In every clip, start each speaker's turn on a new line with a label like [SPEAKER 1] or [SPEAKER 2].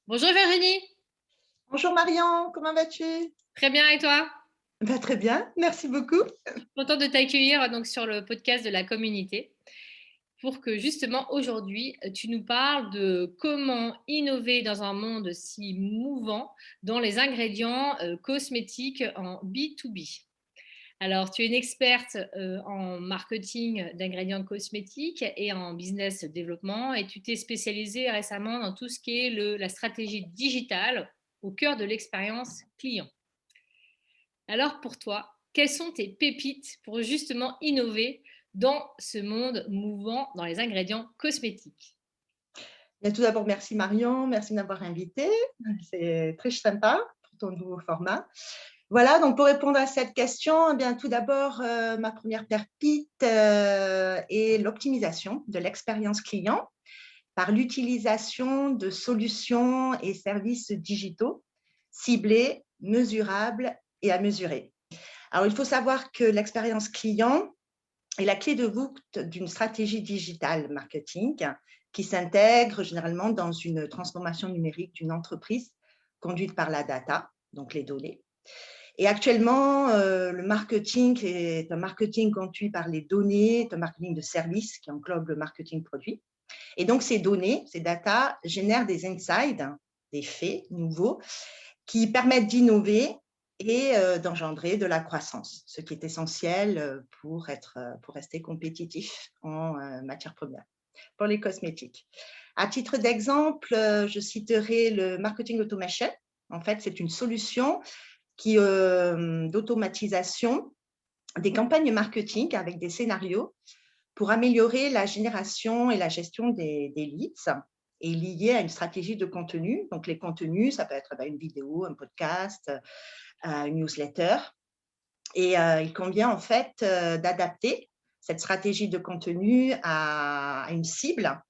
[SPEAKER 1] Bonjour Virginie,
[SPEAKER 2] Bonjour Marion, comment vas-tu?
[SPEAKER 1] très bien et toi?
[SPEAKER 2] Très bien, merci beaucoup.
[SPEAKER 1] Contente de t'accueillir donc sur le podcast de la communauté pour que justement aujourd'hui tu nous parles de comment innover dans un monde si mouvant dans les ingrédients cosmétiques en B2B. Alors, tu es une experte en marketing d'ingrédients cosmétiques et en business développement et tu t'es spécialisée récemment dans tout ce qui est la stratégie digitale au cœur de l'expérience client. Alors pour toi, quelles sont tes pépites pour justement innover dans ce monde mouvant dans les ingrédients cosmétiques?
[SPEAKER 2] Bien, tout d'abord, merci Marion, merci de m'avoir invitée. C'est très sympa pour ton nouveau format. Voilà, donc pour répondre à cette question, eh bien, tout d'abord, ma première pépite est l'optimisation de l'expérience client par l'utilisation de solutions et services digitaux ciblés, mesurables et à mesurer. Alors, il faut savoir que l'expérience client est la clé de voûte d'une stratégie digitale marketing qui s'intègre généralement dans une transformation numérique d'une entreprise conduite par la data, donc les données. Et actuellement, le marketing est un marketing conduit par les données, est un marketing de service qui englobe le marketing produit. Et donc, ces données, ces data génèrent des insights, des faits nouveaux qui permettent d'innover et d'engendrer de la croissance, ce qui est essentiel pour rester compétitif en matière première, pour les cosmétiques. À titre d'exemple, je citerai le marketing automation. En fait, c'est une solution d'automatisation des campagnes marketing avec des scénarios pour améliorer la génération et la gestion des leads et lié à une stratégie de contenu. Donc, les contenus, ça peut être une vidéo, un podcast, une newsletter. Et il convient en fait d'adapter cette stratégie de contenu à une cible,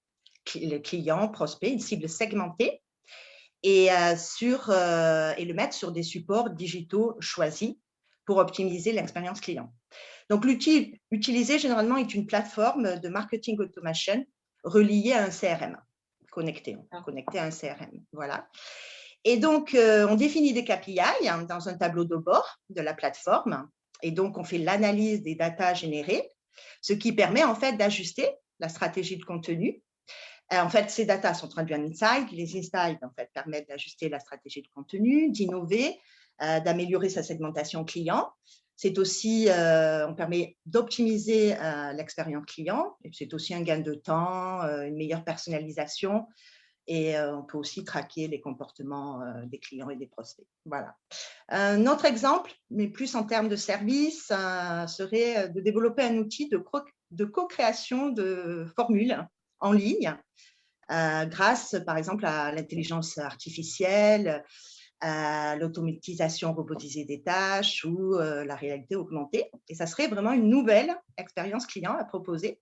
[SPEAKER 2] le client, prospect, une cible segmentée, et le mettre sur des supports digitaux choisis pour optimiser l'expérience client. Donc, l'outil utilisé généralement est une plateforme de marketing automation reliée à un CRM, connecté à un CRM. Voilà. Et donc, on définit des KPI dans un tableau de bord de la plateforme. Et donc, on fait l'analyse des datas générées, ce qui permet en fait d'ajuster la stratégie de contenu. En fait, ces datas sont traduites en insights. Les insights en fait, permettent d'ajuster la stratégie de contenu, d'innover, d'améliorer sa segmentation client. C'est aussi, on permet d'optimiser l'expérience client. C'est aussi un gain de temps, une meilleure personnalisation. Et on peut aussi traquer les comportements des clients et des prospects. Voilà. Un autre exemple, mais plus en termes de service, serait de développer un outil de co-création de formules en ligne grâce, par exemple, à l'intelligence artificielle, à l'automatisation robotisée des tâches ou la réalité augmentée. Et ça serait vraiment une nouvelle expérience client à proposer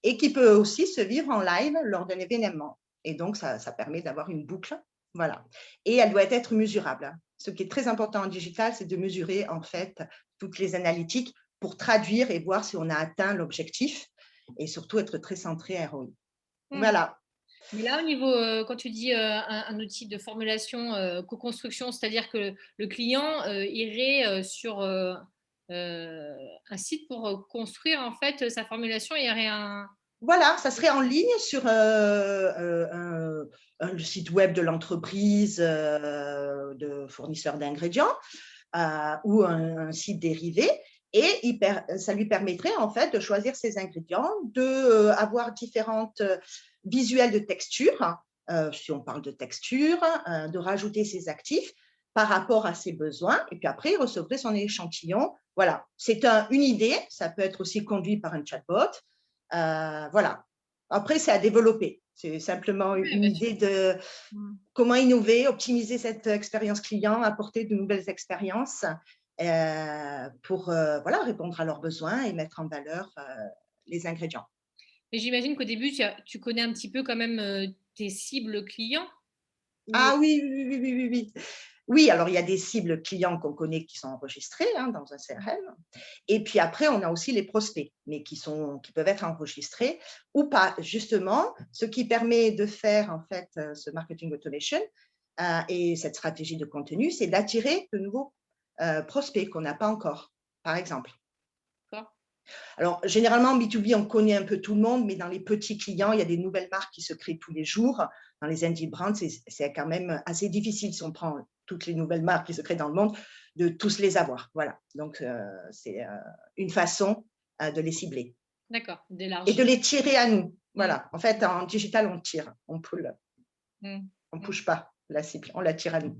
[SPEAKER 2] et qui peut aussi se vivre en live lors d'un événement. Et donc, ça permet d'avoir une boucle. Voilà. Et elle doit être mesurable. Ce qui est très important en digital, c'est de mesurer en fait toutes les analytiques pour traduire et voir si on a atteint l'objectif et surtout être très centré ROI.
[SPEAKER 1] Hmm.
[SPEAKER 2] Voilà.
[SPEAKER 1] Mais là, au niveau, quand tu dis un outil de formulation, co-construction, c'est-à-dire que le client irait sur un site pour construire en fait sa formulation, il y aurait un…
[SPEAKER 2] Voilà, ça serait en ligne sur le site web de l'entreprise de fournisseur d'ingrédients ou un site dérivé. Et ça lui permettrait en fait de choisir ses ingrédients, d'avoir différentes visuels de texture, si on parle de texture, de rajouter ses actifs par rapport à ses besoins. Et puis après, il recevrait son échantillon. Voilà, c'est une idée. Ça peut être aussi conduit par un chatbot. Voilà. Après, c'est à développer. C'est simplement
[SPEAKER 1] Oui,
[SPEAKER 2] une
[SPEAKER 1] bien sûr.
[SPEAKER 2] idée de
[SPEAKER 1] Hmm.
[SPEAKER 2] comment innover, optimiser cette expérience client, apporter de nouvelles expériences pour voilà, répondre à leurs besoins et mettre en valeur les ingrédients.
[SPEAKER 1] Mais j'imagine qu'au début, tu connais un petit peu quand même tes cibles clients. Ou…
[SPEAKER 2] Ah oui, oui, oui, oui, oui, oui. Oui, alors il y a des cibles clients qu'on connaît qui sont enregistrées dans un CRM. Et puis après, on a aussi les prospects, mais qui peuvent être enregistrés ou pas. Justement, ce qui permet de faire en fait ce marketing automation, Et cette stratégie de contenu, c'est d'attirer de nouveaux prospects qu'on n'a pas encore, par exemple.
[SPEAKER 1] D'accord.
[SPEAKER 2] Alors, généralement, en B2B, on connaît un peu tout le monde, mais dans les petits clients, il y a des nouvelles marques qui se créent tous les jours. Dans les indie brands, c'est quand même assez difficile, si on prend toutes les nouvelles marques qui se créent dans le monde, de tous les avoir. Voilà. Donc, c'est une façon de les cibler.
[SPEAKER 1] D'accord,
[SPEAKER 2] Et de
[SPEAKER 1] d'élargir.
[SPEAKER 2] les tirer à nous.
[SPEAKER 1] Mmh.
[SPEAKER 2] Voilà. En fait, en digital, on tire. On
[SPEAKER 1] Mmh.
[SPEAKER 2] ne
[SPEAKER 1] Mmh.
[SPEAKER 2] pousse pas la cible, on la tire à nous.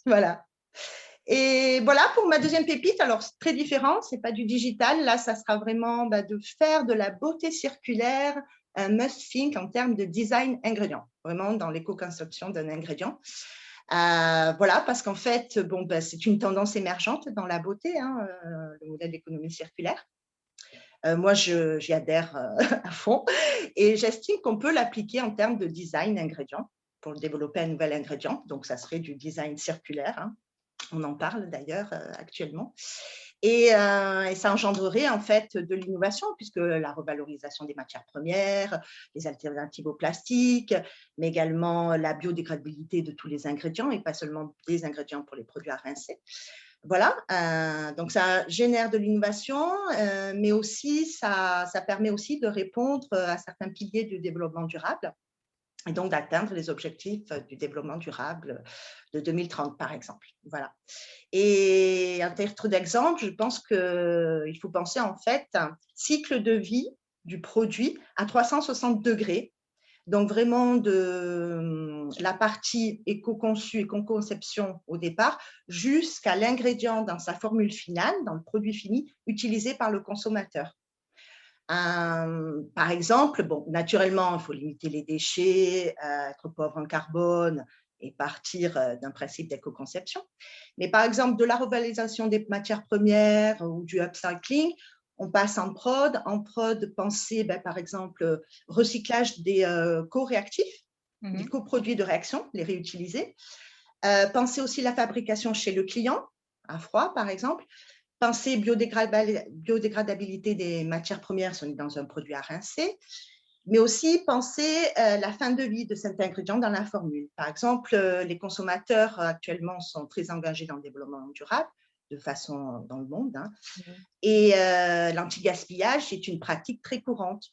[SPEAKER 2] Voilà. Et voilà pour ma deuxième pépite. Alors, c'est très différent, ce n'est pas du digital. Là, ça sera vraiment de faire de la beauté circulaire un must-think en termes de design ingrédient, vraiment dans l'éco-conception d'un ingrédient. Voilà, parce qu'en fait, c'est une tendance émergente dans la beauté, hein, le modèle d'économie circulaire. Moi, j'y adhère à fond et j'estime qu'on peut l'appliquer en termes de design ingrédient pour développer un nouvel ingrédient. Donc, ça serait du design circulaire, hein. On en parle d'ailleurs actuellement. Et ça engendrerait en fait de l'innovation, puisque la revalorisation des matières premières, les alternatives au plastique, mais également la biodégradabilité de tous les ingrédients et pas seulement des ingrédients pour les produits à rincer. Voilà, donc ça génère de l'innovation, mais aussi ça permet aussi de répondre à certains piliers du développement durable et donc d'atteindre les objectifs du développement durable de 2030, par exemple. Voilà. Et à titre d'exemple, je pense qu'il faut penser en fait un cycle de vie du produit à 360 degrés. Donc vraiment de la partie éco-conçue, éco-conception au départ, jusqu'à l'ingrédient dans sa formule finale, dans le produit fini, utilisé par le consommateur. Par exemple, naturellement, il faut limiter les déchets, être pauvre en carbone et partir d'un principe d'éco-conception. Mais par exemple, de la revalorisation des matières premières ou du upcycling, on passe en prod. En prod, penser, par exemple, recyclage des co-réactifs, des coproduits de réaction, les réutiliser. Penser aussi la fabrication chez le client, à froid, par exemple. Penser biodégradabilité des matières premières si on est dans un produit à rincer, mais aussi penser la fin de vie de cet ingrédient dans la formule. Par exemple, les consommateurs actuellement sont très engagés dans le développement durable, de façon dans le monde, hein, et l'anti-gaspillage est une pratique très courante.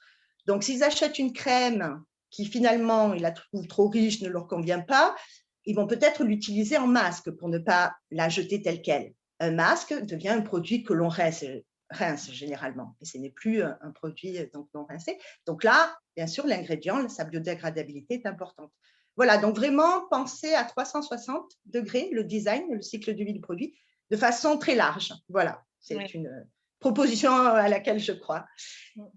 [SPEAKER 2] Donc, s'ils achètent une crème qui finalement, ils la trouvent trop riche, ne leur convient pas, ils vont peut-être l'utiliser en masque pour ne pas la jeter telle qu'elle. Un masque devient un produit que l'on rince généralement, et ce n'est plus un produit donc non rincé. Donc là, bien sûr, l'ingrédient, sa biodégradabilité est importante. Voilà, donc vraiment penser à 360 degrés le design, le cycle de vie du produit, de façon très large. Voilà, c'est une proposition à laquelle je crois.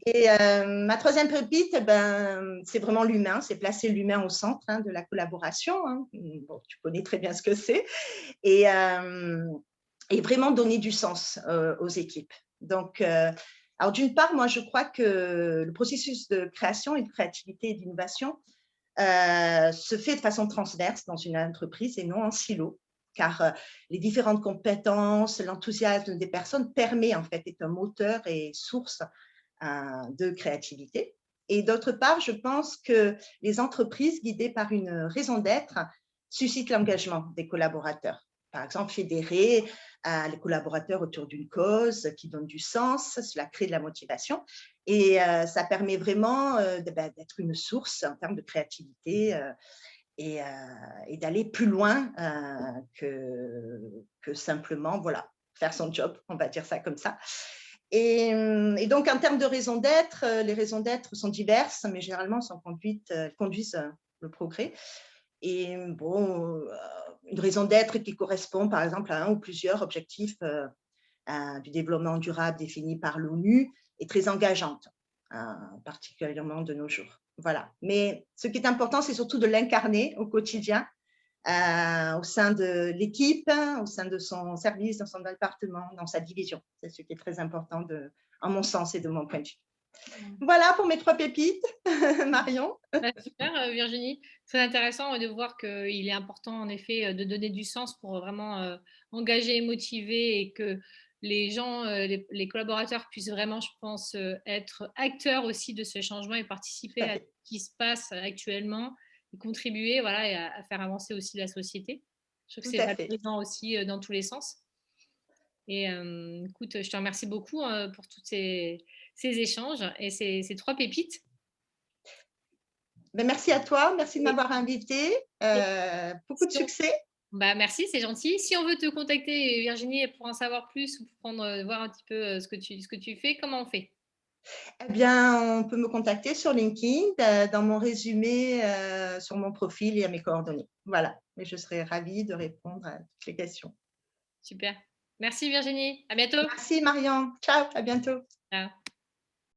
[SPEAKER 2] Et ma troisième pépite, c'est vraiment l'humain, c'est placer l'humain au centre de la collaboration. Hein. Bon, tu connais très bien ce que c'est. Et vraiment donner du sens aux équipes. Donc, alors d'une part, moi, je crois que le processus de création et de créativité et d'innovation se fait de façon transverse dans une entreprise et non en silo, car les différentes compétences, l'enthousiasme des personnes permet en fait, est un moteur et source de créativité. Et d'autre part, je pense que les entreprises guidées par une raison d'être suscitent l'engagement des collaborateurs. Par exemple, fédérer les collaborateurs autour d'une cause qui donne du sens, cela crée de la motivation et ça permet vraiment d'être une source en termes de créativité et d'aller plus loin que simplement voilà, faire son job, on va dire ça comme ça. Et donc, en termes de raison d'être, les raisons d'être sont diverses, mais généralement conduisent le progrès. Et bon, une raison d'être qui correspond, par exemple, à un ou plusieurs objectifs du développement durable définis par l'ONU est très engageante, particulièrement de nos jours. Voilà. Mais ce qui est important, c'est surtout de l'incarner au quotidien, au sein de l'équipe, au sein de son service, dans son département, dans sa division. C'est ce qui est très important, en mon sens et de mon point de vue. Voilà pour mes 3 pépites, Marion.
[SPEAKER 1] Super, Virginie. Très intéressant de voir qu'il est important, en effet, de donner du sens pour vraiment engager et motiver et que les gens, les collaborateurs puissent vraiment, je pense, être acteurs aussi de ce changement et participer à ce qui se passe actuellement contribuer voilà, et à faire avancer aussi la société. Je trouve que
[SPEAKER 2] Tout
[SPEAKER 1] c'est
[SPEAKER 2] à fait.
[SPEAKER 1] valorisant aussi dans tous les sens. Et écoute, je te remercie beaucoup pour tous ces échanges et ces 3 pépites.
[SPEAKER 2] Ben, merci à toi, merci de
[SPEAKER 1] Et,
[SPEAKER 2] m'avoir invité.
[SPEAKER 1] et
[SPEAKER 2] Beaucoup de
[SPEAKER 1] si on-
[SPEAKER 2] succès.
[SPEAKER 1] bah, merci, c'est gentil. Si on veut te contacter, Virginie, pour en savoir plus ou pour prendre, voir un petit peu ce que tu fais, comment on fait?
[SPEAKER 2] Eh bien, on peut me contacter sur LinkedIn, dans mon résumé, sur mon profil, il y a mes coordonnées. Voilà, et je serai ravie de répondre à toutes les questions.
[SPEAKER 1] Super. Merci Virginie. À bientôt.
[SPEAKER 2] Merci Marion. Ciao, à bientôt.
[SPEAKER 1] Ciao.